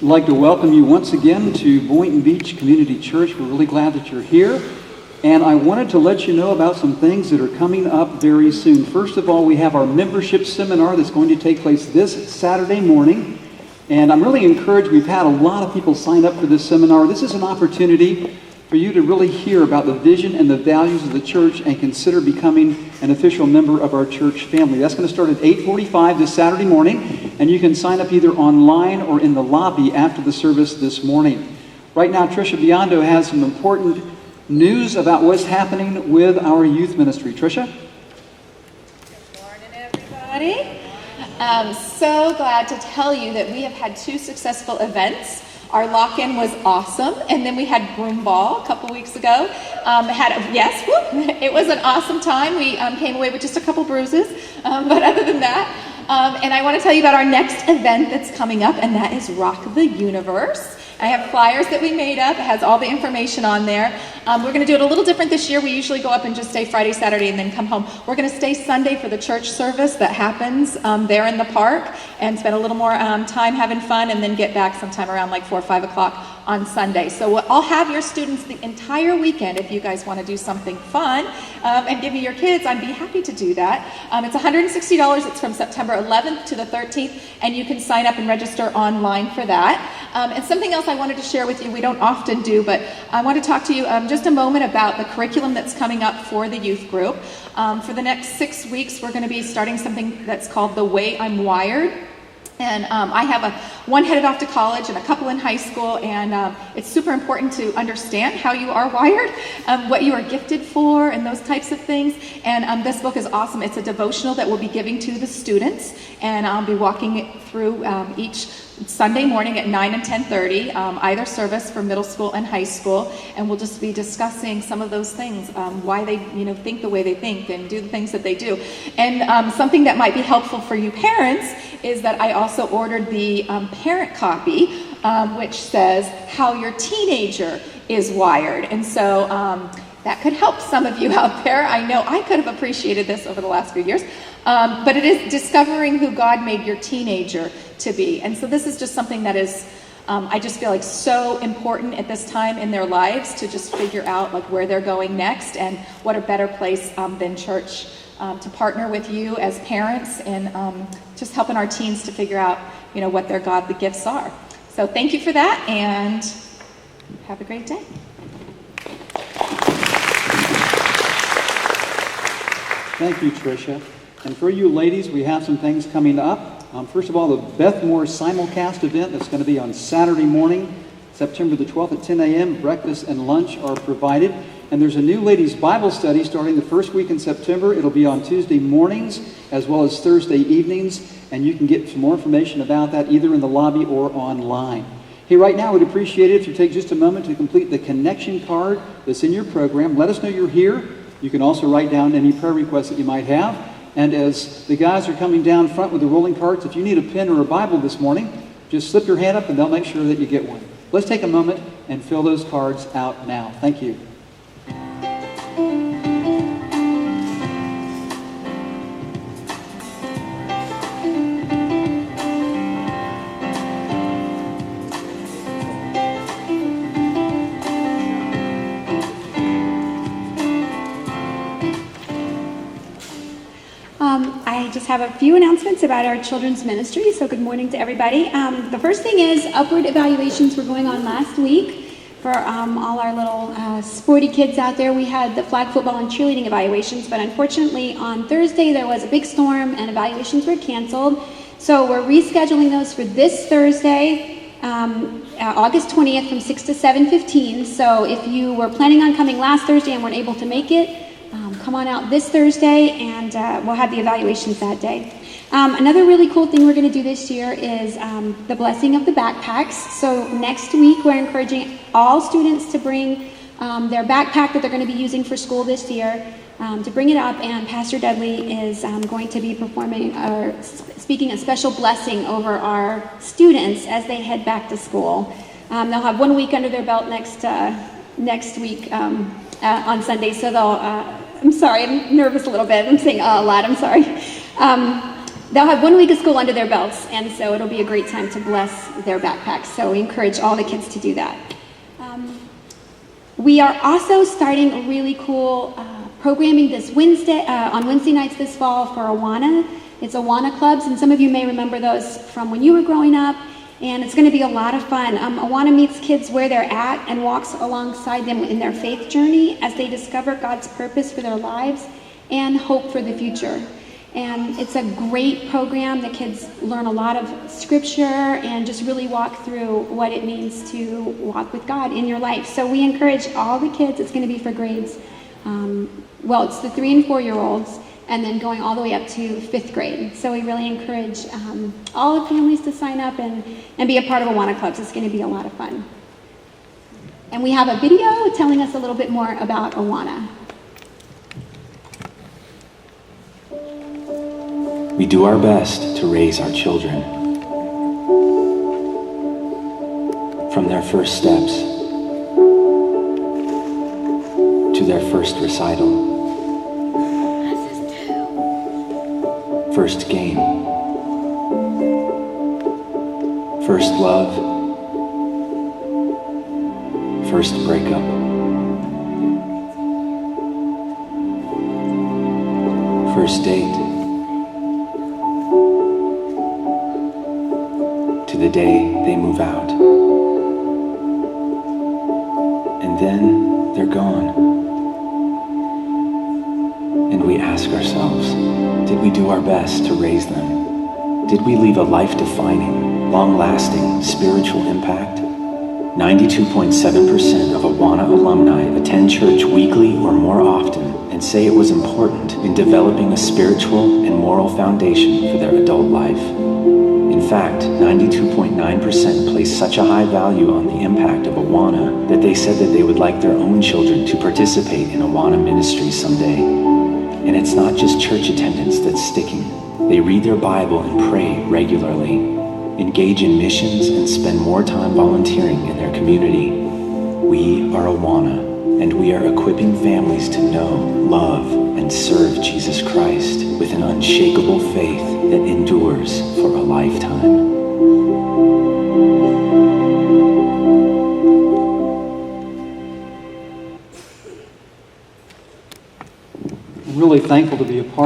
I'd like to welcome you once again to Boynton Beach Community Church. We're really glad that you're here. And I wanted to let you know about some things that are coming up very soon. First of all, we have our membership seminar that's going to take place this Saturday morning. And I'm really encouraged. We've had a lot of people sign up for this seminar. This is an opportunity for you to really hear about the vision and the values of the church and consider becoming an official member of our church family. That's going to start at 8:45 this Saturday morning, and you can sign up either online or in the lobby after the service this morning. Right now, Tricia Biondo has some important news about what's happening with our youth ministry. Tricia? Good morning, everybody. I'm so glad to tell you that we have had 2 successful events. Our lock-in was awesome, and then we had broom ball a couple weeks ago. It was an awesome time. We came away with just a couple bruises, but other than that, and I want to tell you about our next event that's coming up, and that is Rock the Universe. I have flyers that we made up. It has all the information on there. We're going to do it a little different this year. We usually go up and just stay Friday, Saturday, and then come home. We're going to stay Sunday for the church service that happens there in the park and spend a little more time having fun, and then get back sometime around like 4 or 5 o'clock on Sunday. So I'll have your students the entire weekend if you guys want to do something fun and give me your kids. I'd be happy to do that. It's $160. It's from September 11th to the 13th, and you can sign up and register online for that. And something else I wanted to share with you, we don't often do, but I want to talk to you just a moment about the curriculum that's coming up for the youth group. For the next 6 weeks, we're going to be starting something that's called The Way I'm Wired. And I have one headed off to college and a couple in high school, and it's super important to understand how you are wired, what you are gifted for, and those types of things. And this book is awesome. It's a devotional that we'll be giving to the students, and I'll be walking it through each Sunday morning at 9 and 10:30, either service for middle school and high school, and we'll just be discussing some of those things, why they think the way they think and do the things that they do. And something that might be helpful for you parents is that I also ordered the parent copy, which says how your teenager is wired. And so that could help some of you out there. I know I could have appreciated this over the last few years. But it is discovering who God made your teenager to be. And so this is just something that is, I just feel like so important at this time in their lives to just figure out like where they're going next, and what a better place than church to partner with you as parents and just helping our teens to figure out, what their godly gifts are. So thank you for that, and have a great day. Thank you, Tricia. And for you ladies, we have some things coming up. First of all, the Beth Moore simulcast event that's going to be on Saturday morning, September the 12th at 10 a.m. Breakfast and lunch are provided. And there's a new ladies' Bible study starting the first week in September. It'll be on Tuesday mornings as well as Thursday evenings. And you can get some more information about that either in the lobby or online. Hey, right now, I would appreciate it if you take just a moment to complete the connection card that's in your program. Let us know you're here. You can also write down any prayer requests that you might have. And as the guys are coming down front with the rolling carts, if you need a pen or a Bible this morning, just slip your hand up and they'll make sure that you get one. Let's take a moment and fill those cards out now. Thank you. I just have a few announcements about our children's ministry, so good morning to everybody. The first thing is upward evaluations were going on last week for all our little sporty kids out there. We had the flag football and cheerleading evaluations, but unfortunately on Thursday there was a big storm and evaluations were canceled. So we're rescheduling those for this Thursday, August 20th from 6 to 7:15. So if you were planning on coming last Thursday and weren't able to make it, come on out this Thursday, and we'll have the evaluations that day. Another really cool thing we're going to do this year is the blessing of the backpacks. So next week, we're encouraging all students to bring their backpack that they're going to be using for school this year, to bring it up, and Pastor Dudley is going to be performing or speaking a special blessing over our students as they head back to school. They'll have 1 week under their belt next week on Sunday, so they'll I'm sorry, I'm nervous a little bit. I'm saying a lot, I'm sorry. they'll have 1 week of school under their belts, and so it'll be a great time to bless their backpacks. So we encourage all the kids to do that. We are also starting a really cool programming this Wednesday, on Wednesday nights this fall for Awana. It's Awana clubs, and some of you may remember those from when you were growing up, and it's going to be a lot of fun. Awana meets kids where they're at and walks alongside them in their faith journey as they discover God's purpose for their lives and hope for the future. And it's a great program. The kids learn a lot of scripture and just really walk through what it means to walk with God in your life. So we encourage all the kids. It's going to be for grades. Well, it's the 3 and 4 year olds, and then going all the way up to 5th grade. So we really encourage all the families to sign up and be a part of Awana clubs. It's going to be a lot of fun. And we have a video telling us a little bit more about Awana. We do our best to raise our children from their first steps to their first recital, first game, first love, first breakup, first date, to the day they move out. And then they're gone. And we ask ourselves, did we do our best to raise them? Did we leave a life-defining, long-lasting spiritual impact? 92.7% of Awana alumni attend church weekly or more often and say it was important in developing a spiritual and moral foundation for their adult life. In fact, 92.9% place such a high value on the impact of Awana that they said that they would like their own children to participate in Awana ministry someday. And it's not just church attendance that's sticking. They read their Bible and pray regularly, engage in missions, and spend more time volunteering in their community. We are Awana, and we are equipping families to know, love, and serve Jesus Christ with an unshakable faith that endures for a lifetime. I'm really thankful to be a part